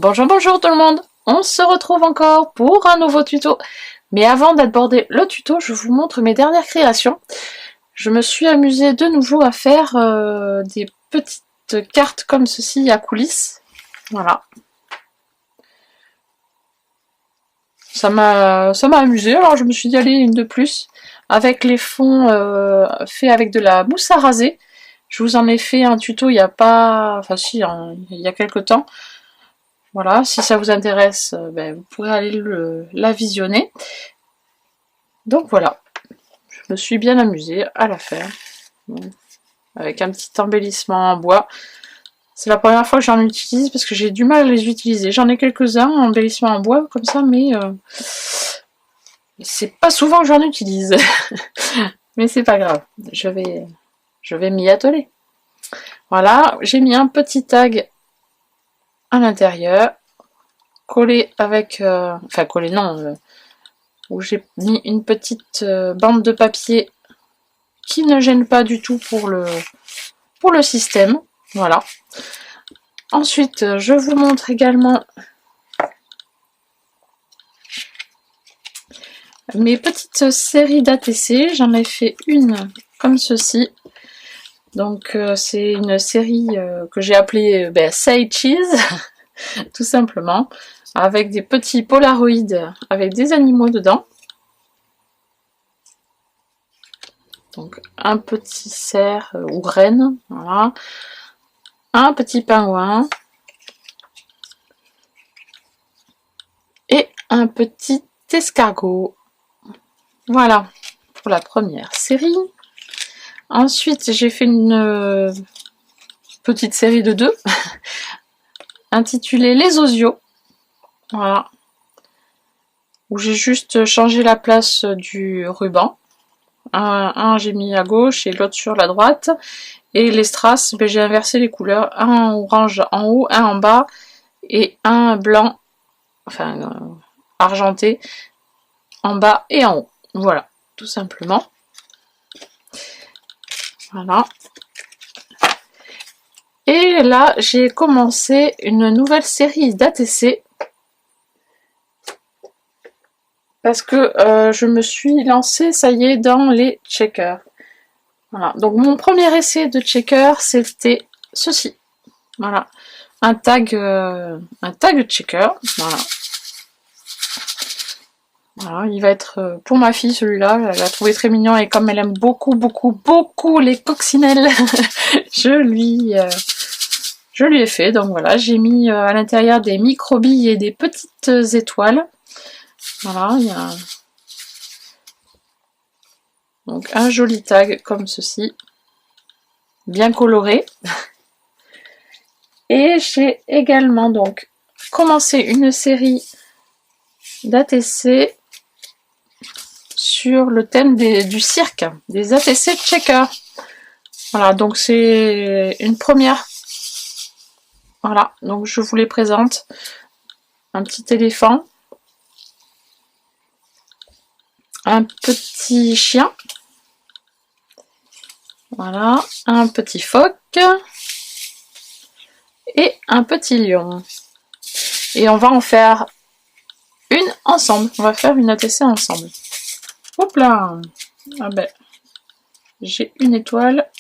Bonjour, bonjour tout le monde. On se retrouve encore pour un nouveau tuto. Mais avant d'aborder le tuto, je vous montre mes dernières créations. Je me suis amusée de nouveau à faire des petites cartes comme ceci à coulisses. Voilà. Ça m'a amusé, alors je me suis dit allez, une de plus. Avec les fonds faits avec de la mousse à raser. Je vous en ai fait un tuto il y a pas... Enfin si, il y a quelques temps. Voilà, si ça vous intéresse, vous pourrez aller la visionner. Donc voilà, je me suis bien amusée à la faire. Avec un petit embellissement en bois. C'est la première fois que j'en utilise parce que j'ai du mal à les utiliser. J'en ai quelques-uns en embellissement en bois comme ça, mais c'est pas souvent que j'en utilise. Mais c'est pas grave, je vais m'y atteler. Voilà, j'ai mis un petit tag à l'intérieur, collé avec... enfin collé non, où j'ai mis une petite bande de papier qui ne gêne pas du tout pour le système. Voilà. Ensuite, je vous montre également mes petites séries d'ATC. J'en ai fait une comme ceci. Donc c'est une série que j'ai appelée Say Cheese, tout simplement, avec des petits polaroïdes avec des animaux dedans. Donc un petit cerf ou renne, voilà. Un petit pingouin et un petit escargot. Voilà pour la première série. Ensuite, j'ai fait une petite série de 2 intitulée Les Osios. Voilà. Où j'ai juste changé la place du ruban. Un j'ai mis à gauche et l'autre sur la droite. Et les strass, j'ai inversé les couleurs. Un orange en haut, un en bas. Et un blanc, enfin argenté, en bas et en haut. Voilà, tout simplement. Voilà. Et là, j'ai commencé une nouvelle série d'ATC. Parce que je me suis lancée, ça y est, dans les checkers. Voilà. Donc mon premier essai de checker, c'était ceci. Voilà. Un tag checker. Voilà. Voilà, il va être pour ma fille celui-là, elle l'a trouvé très mignon et comme elle aime beaucoup les coccinelles, je lui ai fait. Donc voilà, j'ai mis à l'intérieur des micro-billes et des petites étoiles. Voilà, il y a donc un joli tag comme ceci, bien coloré. Et j'ai également donc commencé une série d'ATC sur le thème du cirque, des ATC checkers. Voilà, donc c'est une première. Voilà, donc je vous les présente. Un petit éléphant, un petit chien, voilà, un petit phoque et un petit lion. Et on va en faire une ensemble. On va faire une ATC ensemble. Hop là! Ah ben, j'ai une étoile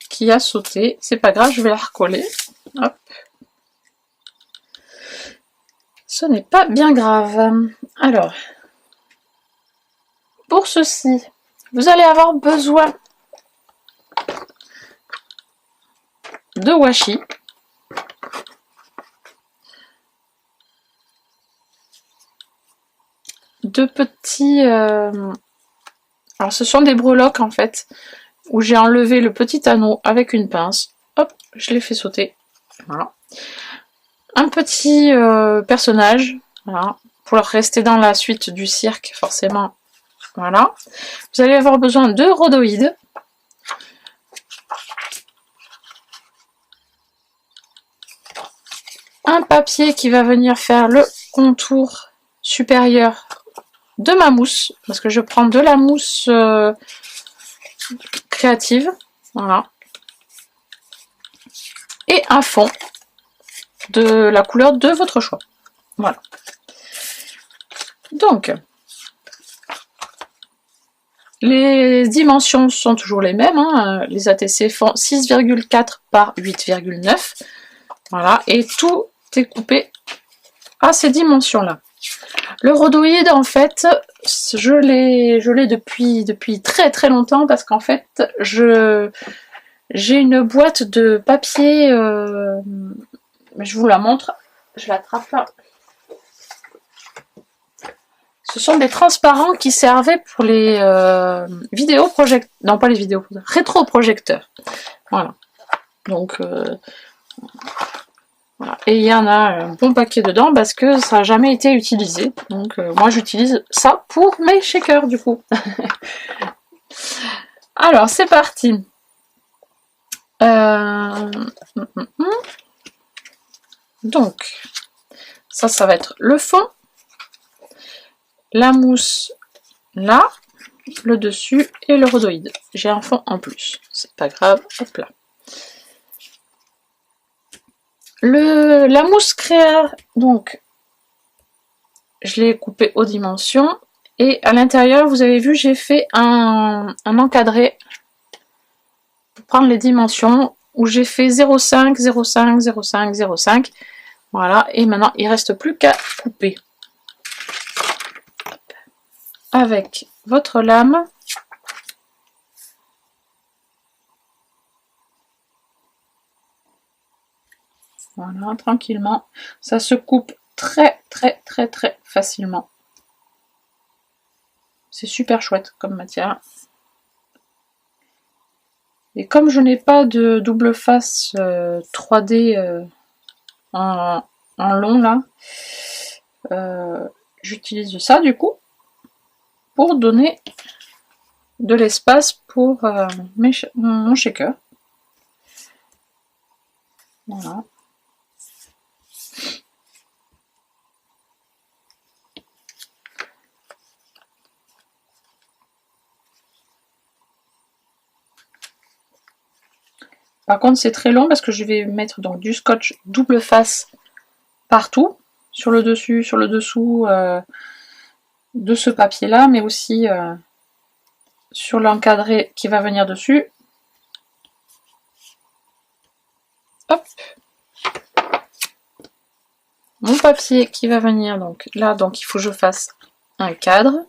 qui a sauté. C'est pas grave, je vais la recoller. Hop. Ce n'est pas bien grave. Alors, pour ceci, vous allez avoir besoin de washi. De petits... Alors ce sont des breloques en fait, où j'ai enlevé le petit anneau avec une pince. Hop, je l'ai fait sauter. Voilà. Un petit personnage, voilà, pour rester dans la suite du cirque, forcément. Voilà. Vous allez avoir besoin de rhodoïdes. Un papier qui va venir faire le contour supérieur de ma mousse, parce que je prends de la mousse créative, voilà, et un fond, de la couleur de votre choix. Voilà. Donc, les dimensions sont toujours les mêmes, hein. Les ATC font 6,4 par 8,9. Voilà, et tout est coupé à ces dimensions-là. Le rhodoïde, en fait, je l'ai depuis très très longtemps parce qu'en fait, j'ai une boîte de papier, je vous la montre, je l'attrape là. Ce sont des transparents qui servaient pour les vidéoprojecteurs, non pas les vidéoprojecteurs, rétroprojecteurs. Voilà. Donc, voilà. Et il y en a un bon paquet dedans parce que ça n'a jamais été utilisé. Donc, moi j'utilise ça pour mes shakers du coup. Alors, c'est parti. Donc, ça va être le fond. La mousse là, le dessus et le rhodoïde. J'ai un fond en plus, c'est pas grave, hop là. La mousse créa, donc, je l'ai coupé aux dimensions et à l'intérieur, vous avez vu, j'ai fait un encadré pour prendre les dimensions où j'ai fait 0,5, 0,5, 0,5, 0,5. Voilà, et maintenant il ne reste plus qu'à couper. Avec votre lame, voilà, tranquillement, ça se coupe très facilement. C'est super chouette comme matière. Et comme je n'ai pas de double face 3D en long là, j'utilise ça du coup pour donner de l'espace pour mon shaker. Voilà. Par contre, c'est très long parce que je vais mettre donc du scotch double face partout, sur le dessus, sur le dessous de ce papier-là, mais aussi sur l'encadré qui va venir dessus. Hop. Mon papier qui va venir donc là, donc il faut que je fasse un cadre.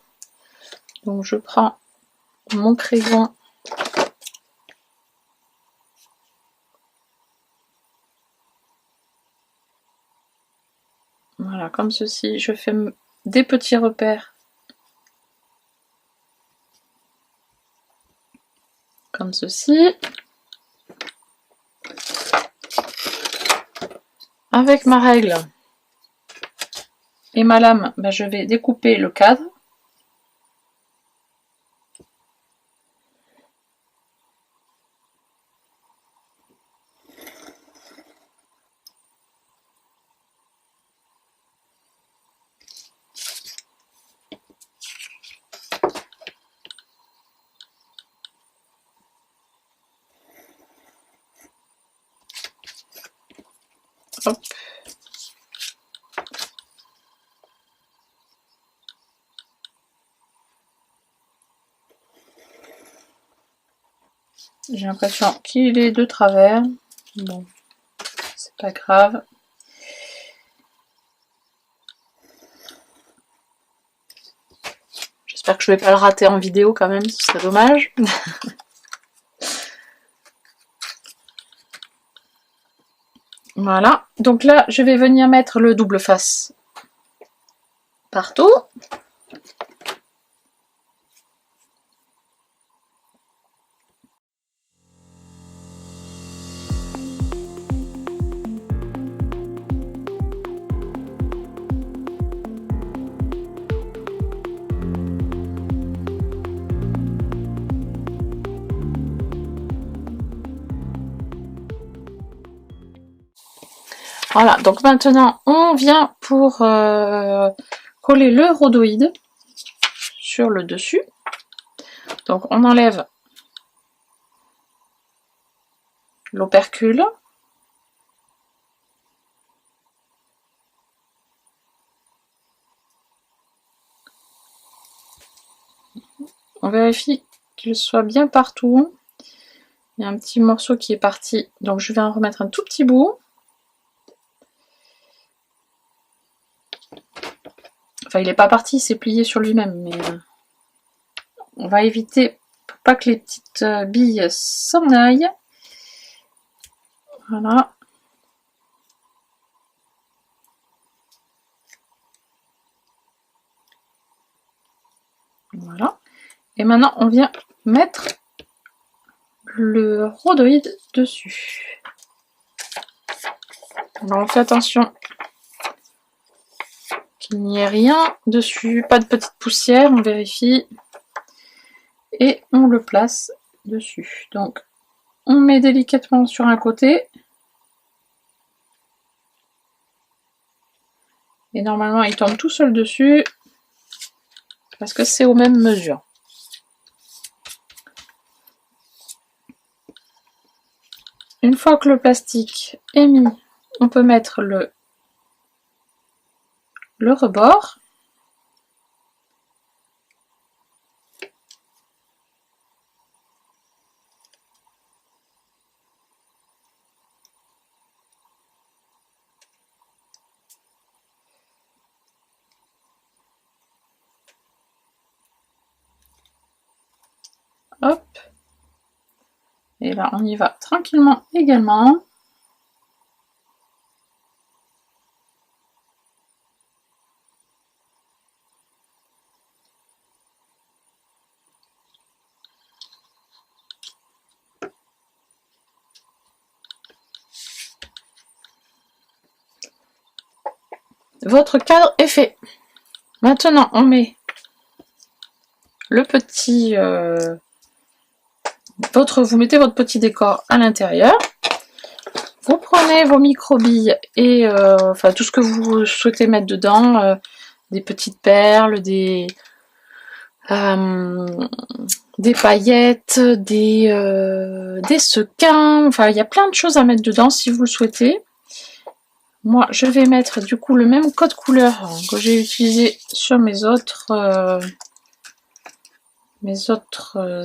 Donc je prends mon crayon. Voilà, comme ceci, je fais des petits repères. Comme ceci. Avec ma règle et ma lame, ben, je vais découper le cadre. Hop. J'ai l'impression qu'il est de travers. Bon, c'est pas grave. J'espère que je vais pas le rater en vidéo quand même, ce serait dommage. Voilà, donc là je vais venir mettre le double face partout. Voilà, donc maintenant on vient pour coller le rhodoïde sur le dessus. Donc on enlève l'opercule. On vérifie qu'il soit bien partout. Il y a un petit morceau qui est parti, donc je vais en remettre un tout petit bout. Enfin, il n'est pas parti, il s'est plié sur lui-même, mais on va éviter pour pas que les petites billes s'en aillent. Voilà. Voilà. Et maintenant, on vient mettre le rhodoïde dessus. Alors, on fait attention qu'il n'y ait rien dessus, pas de petite poussière, on vérifie. Et on le place dessus. Donc, on met délicatement sur un côté. Et normalement, il tombe tout seul dessus. Parce que c'est aux mêmes mesures. Une fois que le plastique est mis, on peut mettre le rebord. Hop. Et là, on y va tranquillement également. Votre cadre est fait. Maintenant, on met le petit... vous mettez votre petit décor à l'intérieur. Vous prenez vos micro-billes et enfin tout ce que vous souhaitez mettre dedans, des petites perles, des paillettes, des sequins, enfin il y a plein de choses à mettre dedans si vous le souhaitez. Moi je vais mettre du coup le même code couleur que j'ai utilisé sur mes autres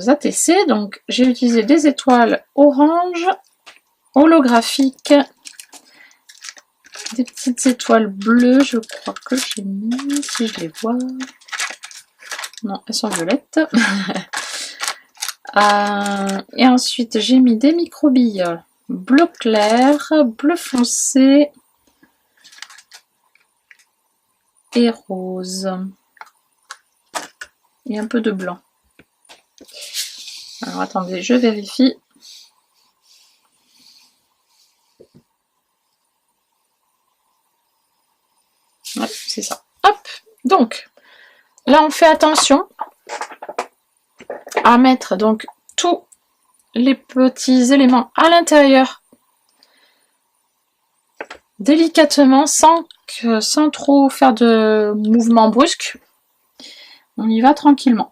ATC. Donc j'ai utilisé des étoiles orange holographiques, des petites étoiles bleues, je crois que j'ai mis, si je les vois. Non, elles sont violettes. Et ensuite, j'ai mis des micro-billes bleu clair, bleu foncé et rose. Et un peu de blanc. Alors attendez, je vérifie. Ouais, c'est ça. Hop. Donc, là on fait attention à mettre donc tous les petits éléments à l'intérieur délicatement sans trop faire de mouvements brusques. On y va tranquillement.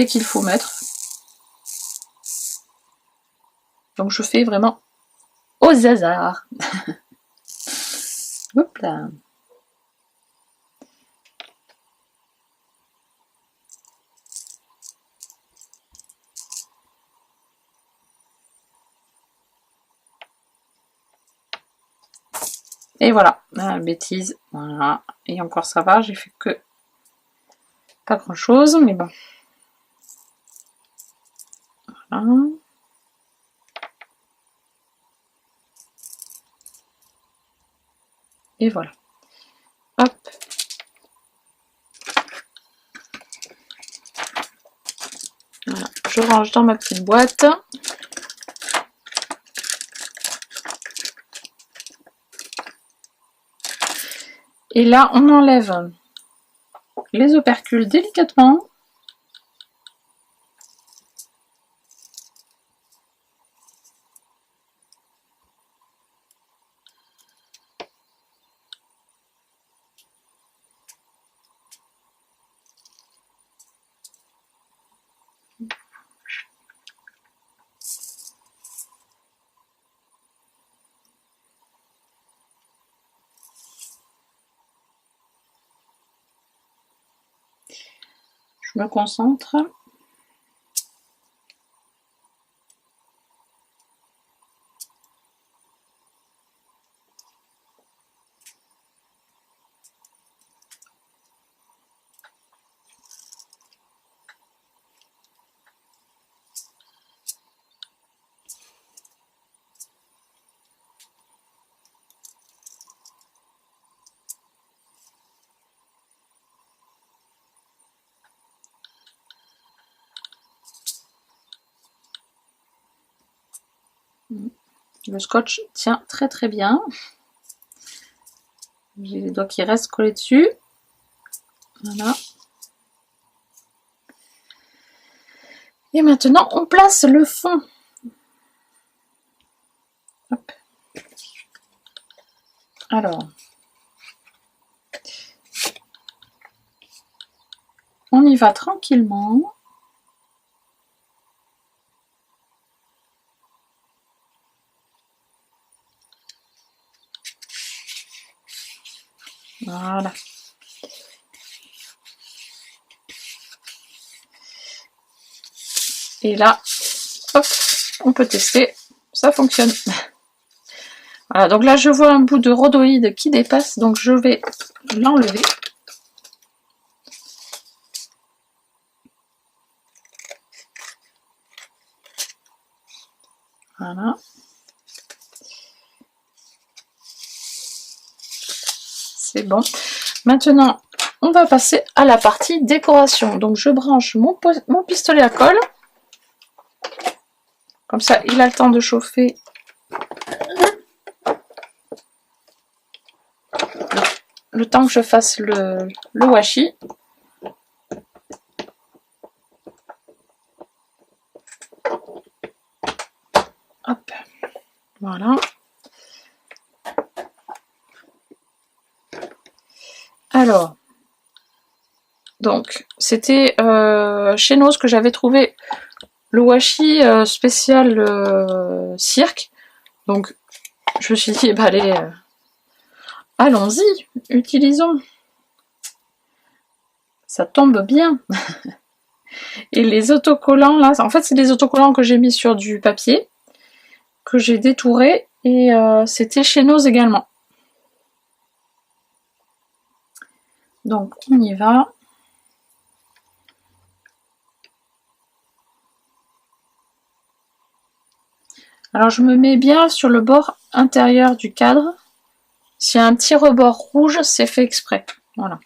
Qu'il faut mettre. Donc je fais vraiment au hasard. Hop là. Et voilà, bêtise, voilà. Et encore ça va, j'ai fait que pas grand chose, mais bon. Voilà. Et voilà. Hop. Voilà. Je range dans ma petite boîte. Et là, on enlève les opercules délicatement. Je me concentre. Le scotch tient très très bien. J'ai les doigts qui restent collés dessus. Voilà. Et maintenant, on place le fond. Hop. Alors, on y va tranquillement. Voilà. Et là, hop, on peut tester. Ça fonctionne. Voilà, donc là, je vois un bout de rhodoïde qui dépasse, donc je vais l'enlever. Voilà. C'est bon. Maintenant, on va passer à la partie décoration. Donc, je branche mon pistolet à colle. Comme ça, il a le temps de chauffer. Le temps que je fasse le washi. Hop. Voilà. Alors, donc, c'était chez Noz que j'avais trouvé le washi spécial cirque. Donc, je me suis dit, bah allez, allons-y, utilisons. Ça tombe bien. Et les autocollants, là, en fait, c'est des autocollants que j'ai mis sur du papier, que j'ai détouré, et c'était chez Noz également. Donc, on y va. Alors, je me mets bien sur le bord intérieur du cadre. S'il y a un petit rebord rouge, c'est fait exprès. Voilà.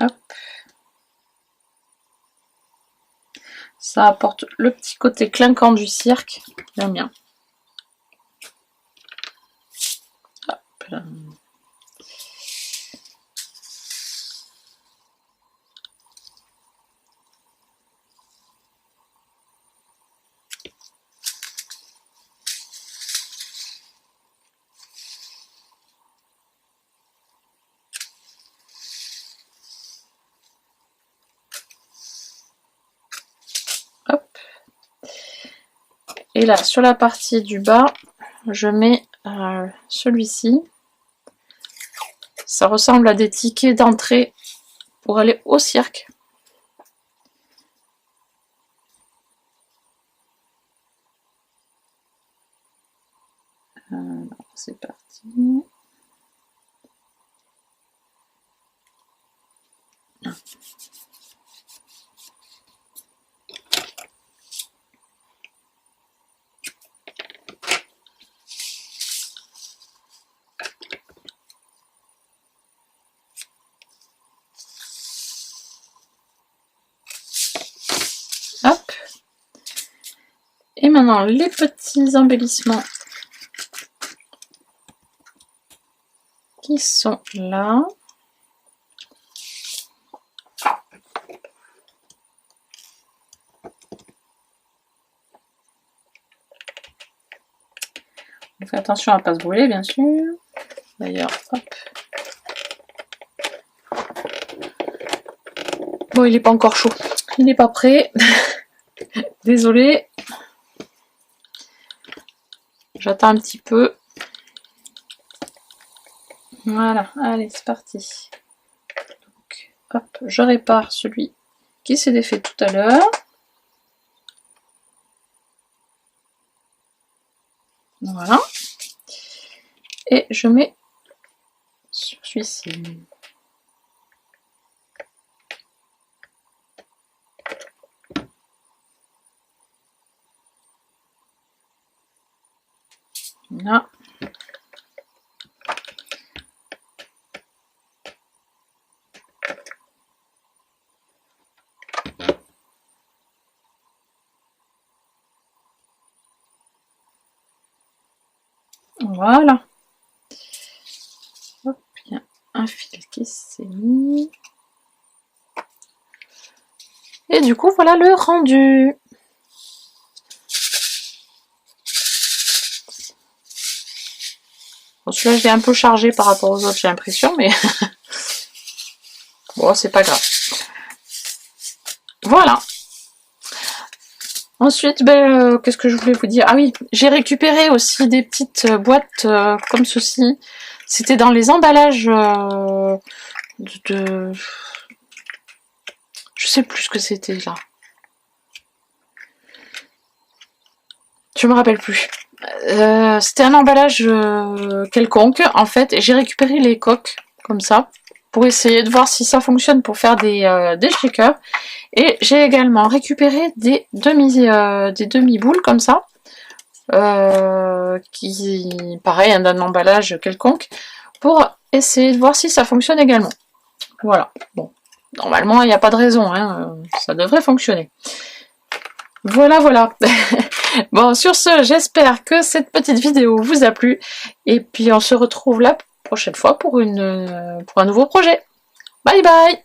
Hop. Ça apporte le petit côté clinquant du cirque. J'aime bien. Hop là. Hop. Et là, sur la partie du bas, je mets celui-ci. Ça ressemble à des tickets d'entrée pour aller au cirque. C'est parti. Hop. Et maintenant, les petits embellissements qui sont là. On fait attention à ne pas se brûler, bien sûr. D'ailleurs, hop. Bon, il n'est pas encore chaud. Il n'est pas prêt. Désolée. J'attends un petit peu. Voilà, allez, c'est parti. Donc, hop, je répare celui qui s'est défait tout à l'heure. Voilà. Et je mets sur celui-ci. Là. Voilà. Hop, il y a un fil qui s'est mis. Et du coup, voilà le rendu. Bon, celui-là, je l'ai un peu chargé par rapport aux autres, j'ai l'impression, mais bon, c'est pas grave. Voilà. Ensuite, qu'est-ce que je voulais vous dire? Ah oui, j'ai récupéré aussi des petites boîtes comme ceci. C'était dans les emballages de... Je sais plus ce que c'était là. Je me rappelle plus. C'était un emballage quelconque en fait, et j'ai récupéré les coques comme ça pour essayer de voir si ça fonctionne pour faire des shakers. Et j'ai également récupéré des demi-boules comme ça, qui pareil hein, d'un emballage quelconque, pour essayer de voir si ça fonctionne également. Voilà. Bon, normalement il n'y a pas de raison, hein, ça devrait fonctionner. Voilà, voilà. Bon, sur ce, j'espère que cette petite vidéo vous a plu. Et puis, on se retrouve la prochaine fois pour un nouveau projet. Bye bye!